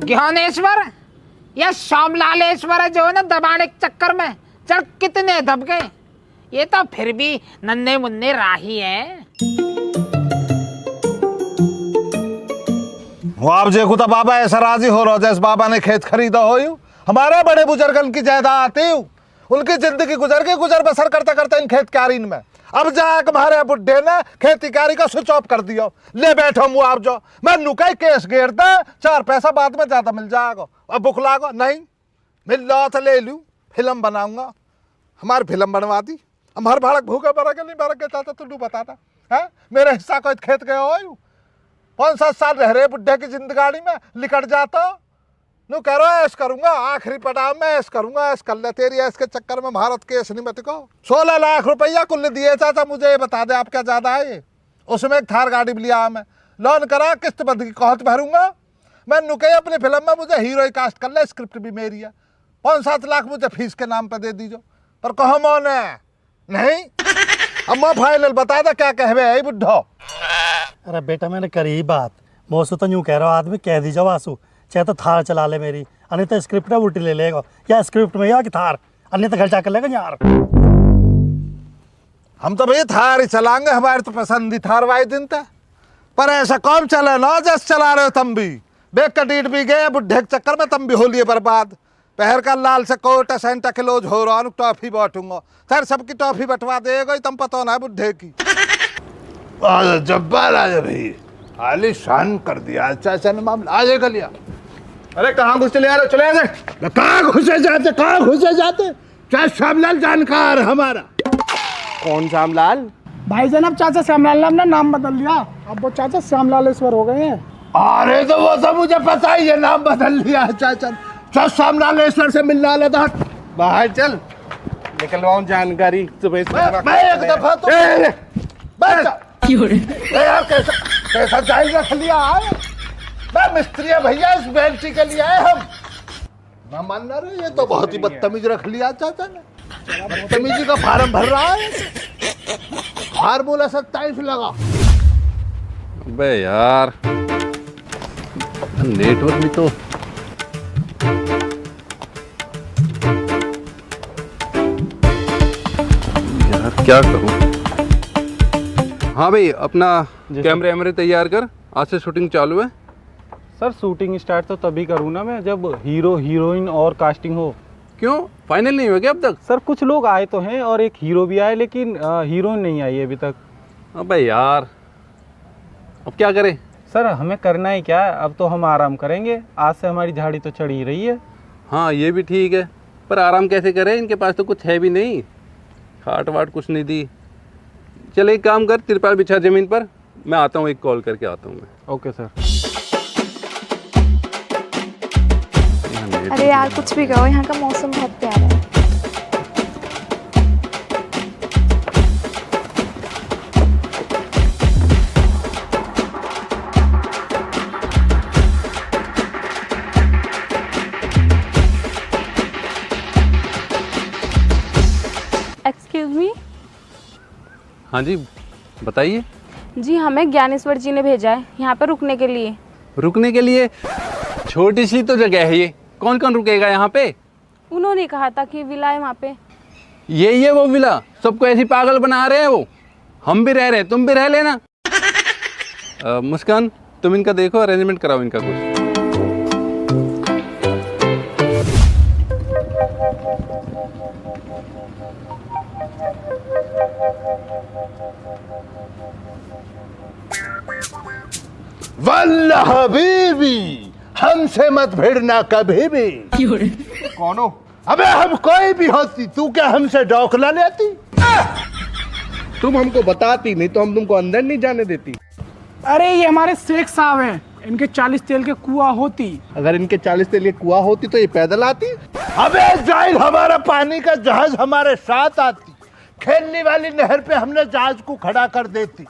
ज्ञानेश्वर या श्यामलालेश्वर है जो है ना दबाने के चक्कर में चल कितने दब गए। ये तो फिर भी नन्हे मुन्ने राही है। वो आप देखो तो बाबा ऐसा राजी हो रहा जैसे बाबा ने खेत खरीदा हो यू। हमारे बड़े बुजुर्गन की जायदाद आती हूँ, उनकी जिंदगी गुजर बसर करता करता इन खेत क्यारीन में। अब जाके हमारे बुढ़े ने खेती कारी का स्विच ऑफ कर दिया। ले बैठो मुआवजा, मैं नुकाई केस घेरता 4 पैसा बाद में ज्यादा मिल जाएगा। अब बुक लागो नहीं मिल रहा तो ले लूँ, फिल्म बनाऊंगा। हमारी फिल्म बनवा दी। हमारे भाड़क भूखे भरके नहीं भरके चाहता तू बताता है। मेरे हिस्सा को खेत गए हो 5-7 साल रह रहे बुढ़े की जिंदगानी में लिकट जाता। नु कह रहा ऐस करूंगा, आखिरी पड़ाव में ऐस करूंगा, ऐस कर ले। तेरी ऐस के चक्कर में भारत केस नहीं मत को 16 लाख रुपया कुल दिए चाचा। मुझे ये बता दे आप क्या ज्यादा है ये। उसमें एक थार गाड़ी भी लिया मैं, लोन करा, किस्त बंद की कहत भरूंगा मैं। नुके अपनी फिल्म में मुझे हीरो कास्ट कर ले, स्क्रिप्ट भी मेरी है। 5-7 लाख मुझे फीस के नाम पर दे दीजो, पर कहो मौन है नहीं। अब मैं फाइनल बता दे क्या कहवे बुढ़ो। अरे बेटा मैंने करी बात, मौसू तो यूँ कह रहा आदमी कह दीजो वासु, चाहे तो थार चला ले मेरी, अन्य तो स्क्रिप्ट है उल्टी ले लेगा, या स्क्रिप्ट में या कि थार, अन्य तो खर्चा कर लेगा यार। हम तो भैया थार ही चलाएंगे, हमारे तो पसंद ही थार वाई दिन था। पर ऐसा कौन चले ना जैसे चला रहे हो तुम भी। बेग का डीट भी गए बुढ़े के चक्कर में तुम भी हो लिए बर्बाद। पहर का लाल से कोट सेंटा किलोज हो रहा, टॉफी बांटूंगा सर, सबकी टॉफी बंटवा देगा तुम पता ना बुढ़े की। जब्बार आ जा भाई, आलीशान कर दिया चाचा ने मामला। आ जाएगा लिया। अरे कहाँ घुसे ले आ रहे, चले जाए। कहाँ घुसे जाते, कहाँ घुसे जाते। चाचा श्यामलाल जानकार हमारा। कौन श्यामलाल? भाई जनाब चाचा श्यामलाल ने अपना नाम बदल लिया, अब वो चाचा श्यामलालेश्वर हो गए हैं। अरे तो वो सब मुझे पता ही है, नाम बदल लिया चाचा। चल श्यामलालेश्वर से मिलना लेता बाहर चल, निकलवाऊं जानकारी मैं एक दफा तो यार कैसा जायज रख लिया है। मैं मिस्त्री है भैया, इस बेल्टी के लिए आए हम ना मान रहे। ये तो बहुत ही बदतमीज रख लिया चाचा ने। बदतमीजी का फार्म भर रहा है। फार्मूला 27 लगा। अबे यार नेटवर्क भी तो यार क्या करूं। हाँ भाई अपना कैमरे वैमरे तैयार कर, आज से शूटिंग चालू है। सर शूटिंग स्टार्ट तो तभी करूँ ना मैं जब हीरो हीरोइन और कास्टिंग हो। क्यों फाइनल नहीं हो गया अब तक? सर कुछ लोग आए तो हैं और एक हीरो भी आए, लेकिन हीरोइन नहीं आई अभी तक। अबे यार अब क्या करें? सर हमें करना ही क्या है, अब तो हम आराम करेंगे। आज से हमारी झाड़ी तो चढ़ी रही है। हाँ ये भी ठीक है, पर आराम कैसे करें, इनके पास तो कुछ है भी नहीं, खाट वाट कुछ नहीं दी। चल एक काम कर, तिरपाल बिछा जमीन पर, मैं आता हूँ, एक कॉल करके आता हूँ मैं। Okay sir. अरे यार कुछ भी कहो, यहाँ का मौसम बहुत प्यारा है। Excuse me. हाँ जी बताइए। जी हमें ज्ञानेश्वर जी ने भेजा है यहाँ पर रुकने के लिए। रुकने के लिए? छोटी सी तो जगह है ये, कौन कौन रुकेगा यहाँ पे? उन्होंने कहा था कि विला है वहाँ पे। यही है वो विला, सबको ऐसी पागल बना रहे हैं वो। हम भी रह रहे हैं, तुम भी रह लेना। मुस्कान तुम इनका देखो, अरेंजमेंट कराओ इनका कुछ। वल्लाह हबीबी, हमसे मत भिड़ना कभी भी। कौन हो? अबे हम कोई भी होती, तू क्या हमसे डौकला लेती? तुम हमको बताती नहीं तो हम तुमको अंदर नहीं जाने देती। अरे ये हमारे शेख साहब हैं, इनके 40 तेल के कुआं होती। अगर इनके 40 तेल के कुआं होती तो ये पैदल आती। अबे जाहिल, हमारा पानी का जहाज हमारे साथ आती। खेलने वाली नहर पे हमने जहाज को खड़ा कर देती।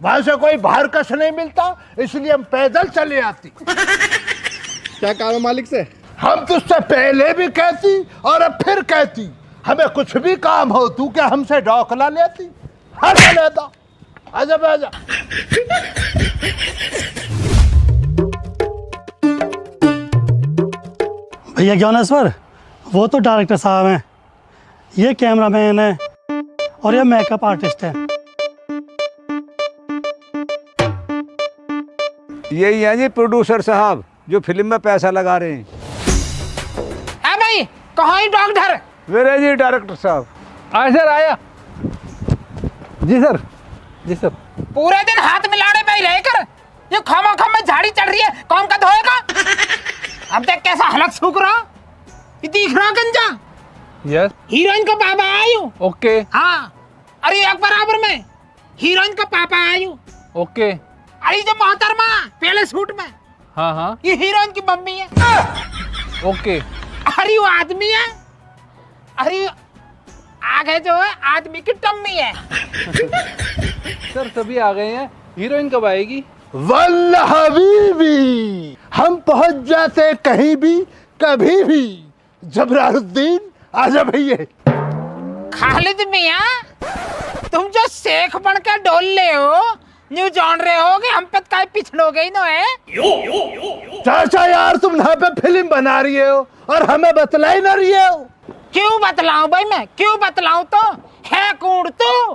वहां से कोई बाहर कस नहीं मिलता, इसलिए हम पैदल चले आती। क्या काम है मालिक से? हम तुझसे पहले भी कहती और अब फिर कहती, हमें कुछ भी काम हो तू क्या हमसे डौकला लेती? हट लेता, आजा आजा। भैया ज्ञानेश्वर, वो तो डायरेक्टर साहब हैं, ये कैमरामैन है और ये मेकअप आर्टिस्ट है। यही है जी प्रोड्यूसर साहब जो फिल्म में पैसा लगा रहे हैं। है भाई, कहाँ ही डॉक्टर? मेरे जी डायरेक्टर साहब। आया सर, आया। जी सर, जी सर। पूरे दिन हाथ मिलाने पे ही रहकर ये खामा खामा झाड़ी चढ़ रही है, कौन का धोएगा? अब देख कैसा हलक सूख रहा, ये दिख रहा गंजा। यस। हीरोइन का पापा आयु। ओके। हाँ, अरे एक बराबर में हीरोइन का पापा आयु। ओके। अरे जो मोहतरमा पहले सूट में, हाँ हाँ। ये हीरोइन की मम्मी है। ओके। अरे वो आदमी है, अरे आगे जो है आदमी की टम्मी है। सर सभी आ गए हैं, हीरोइन कब आएगी? वल्लाह हबीबी, हम पहुंच जाते कहीं भी कभी भी। जबरारुद्दीन आजा भैया। खालिद मियाँ, तुम जो शेख बन के डोल ले हो, न्यू जान रहे हो कि हम पे काय पिछड़ोगे ही ना है? चाचा यार, तुम यहाँ पे फिल्म बना रही हो और हमें बतला ही ना रही हो। क्यों बतलाऊं भाई, मैं क्यों बतलाऊं? तो है कूड़ तू।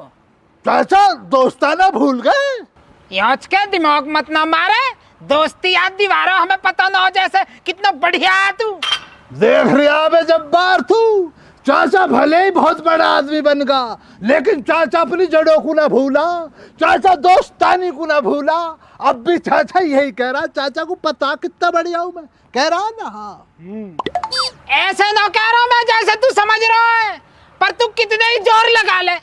चाचा दोस्ताना भूल गए? याच के दिमाग मत ना मारे, दोस्ती याद दीवारा हमें पता ना हो जैसे कितना बढ़िया है तू। देख रहा बे जब्बार तू, चाचा भले ही बहुत बड़ा आदमी बन गया, लेकिन चाचा अपनी जड़ों को ना भूला, चाचा दोस्तानी को ना भूला। अब भी चाचा यही कह रहा, चाचा को पता कितना बढ़िया हूँ मैं, कह रहा ना। हाँ ऐसे ना कह रहा मैं जैसे तू समझ रहा है, पर तू कितने ही जोर लगा ले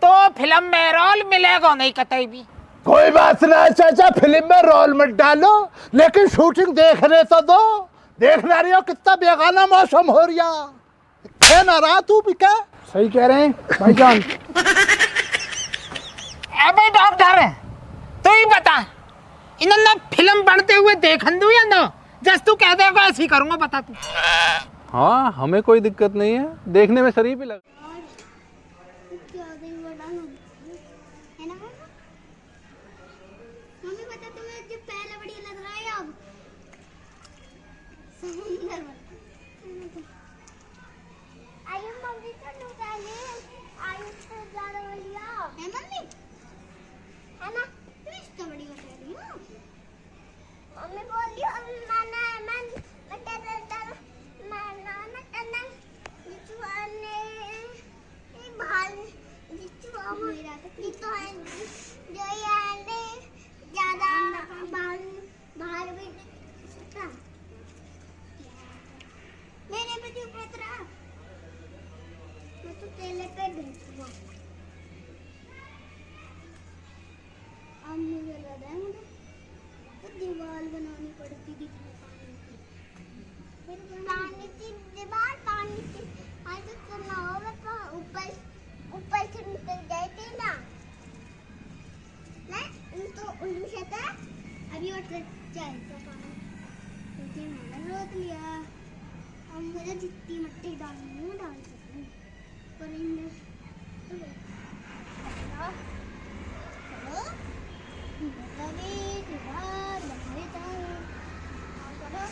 तो फिल्म में रोल मिलेगा नहीं कतई भी। कोई बात ना चाचा, फिल्म में रोल मत डालो, लेकिन शूटिंग देखने तो दो। देखना रही हो कितना बेगाना मौसम हो रहा है ना, रात तू भी क्या सही कह रहे हैं भाईजान। अबे डॉक्टर है, तू ही बता, इन्होंने फिल्म बनते हुए देखन दू या ना? जस तू कह देगा ऐसे ही करूंगा, बता तू। हाँ, हमें कोई दिक्कत नहीं है, देखने में शरीफ ही लग। मम्मी बता, तुम्हें जो पहला बढ़िया लग रहा है अब? सुंदर आयु मम्मी तो लुटाने आयु से ज्यादा बढ़िया है मम्मी, है ना? तुम इसका बढ़िया कह रही हो। मम्मी बोल रही हो मैं जिचुआने भाल जिचुआ मेरा तो है जो याने ज्यादा बाहर भी मेरे पे क्यों खतरा? मैं तो तेले पे भेजूंगा। अब मुझे लग रहा है तो दीवार बनानी पड़ती थी पानी की दीवार, पानी की आज तो ना होगा तो ऊपर से निकल गए थे ना। नहीं तो उल्लू से था अभी और चलता पानी, क्योंकि मैंने रोक लिया। अब मुझे जितनी मिट्टी डालनी है डाल सकूँ, पर इनमें चलो बतावे दीवार बना देता हूँ। चलो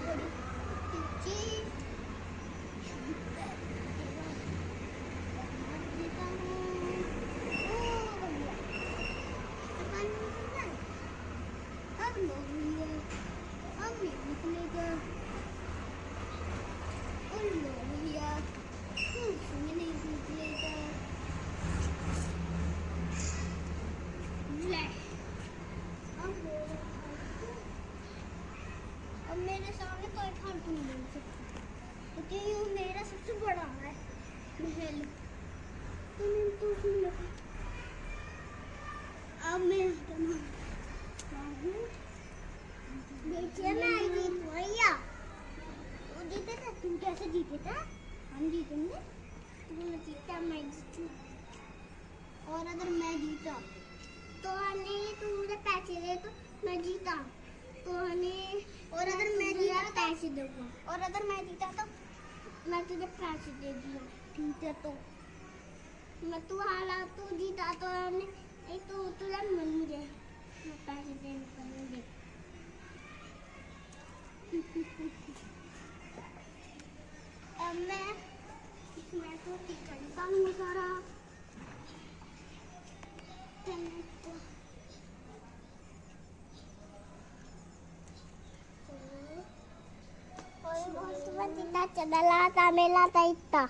थोड़ी चीज़ देता हूँ। अब लोग अब निकलेगा और लोग भैया नहीं निकलेगा। अब मेरे सामने कोई फालतू नहीं बोल सकता, क्योंकि ये मेरा सबसे बड़ा है महल। तो सुन लो, अब मैं देखिए मैं जीत भैया, वो जीते थे, तुम कैसे जीते थे? हम जीतेंगे, तुम जीता मैं जीतू। और अगर मैं जीता तो तू मुझे पैसे दे, तो मैं जीता तो और अगर मैं जीता पैसे दूंगा, और अगर मैं जीता तो मैं तुझे पैसे दे दूंगा, ठीक है? तो मैं तू हालात तू जीता तो नहीं तो तुझे मिल मुझे मैं पैसे दे तब मैं इसमें तो टीचर हूँ सारा। चदला ता मेला ता इत्ता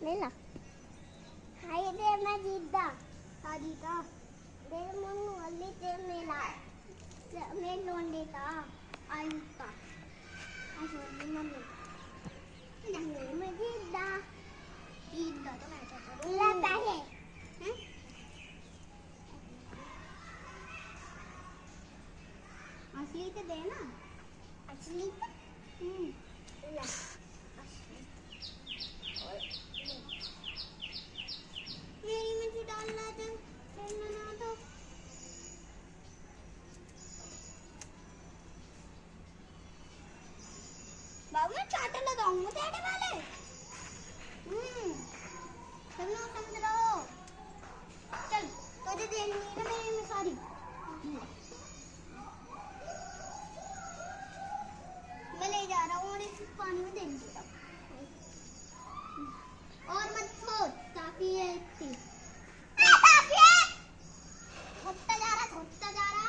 मेला हाय दे मैं जीता जीता दे मनु अल्ली ते मेला मैं लोंडे ता आईता आजोली मम्मी नहीं मैं जीता जीता तो मैं तो लाता है असली तो दे ना असली ला मेरी में से डालना तो खेलना ना तो बाबू मैं चाटे लगाऊंगा तेरे वाले समझ रहो चल तुझे देनी है मेरी में सारी मैं ले जा रहा हूँ और इस पानी में देने देता और मत छोड़ काफी है इतनी छोड़ता जा रहा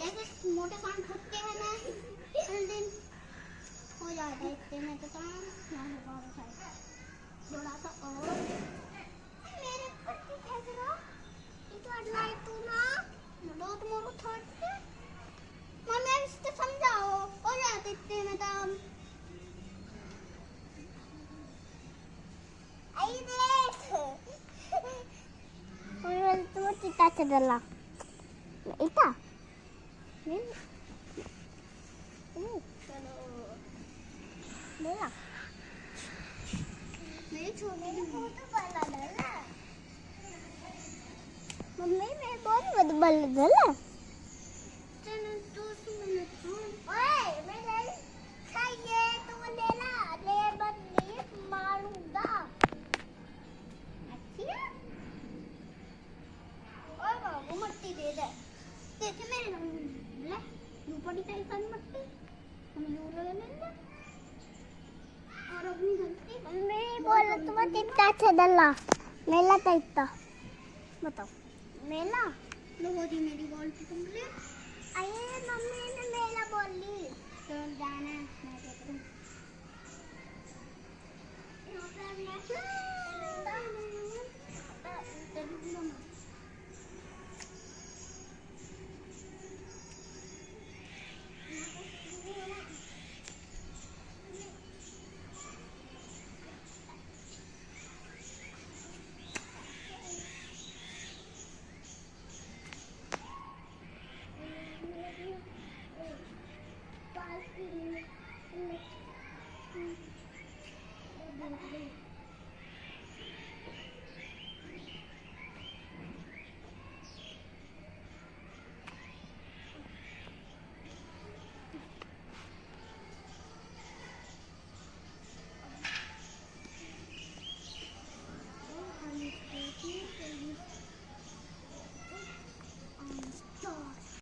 ऐसे मोटे कान ठोकते हैं ना हर दिन हो जाता है इतने में तो काम थोड़ा सा और मेरे पट्टी कैसे रहा इतना लाइट तू ना दो तुम्हारे थर्ड से मम्मी इसको समझाओ हो जाते इतने में तो आई देख और तो चिता चदला इता चलो मेरा मेरी छोटी की फोटो बना डाला मम्मी मैं बहुत बल डाला ओए मैं चाहिए तो ले ला ले बदली मारूंगा अच्छा ओए बाबू मट्टी दे दे देखे मेरे ले ऊपर की साइड मट्टी हम यू लगा ले और अपनी गलती मम्मी बोल तुम कितना अच्छा डला मेला का इतना बताओ मेला लो हो जी मेरी बॉल कंप्लीट आइए मम्मी ने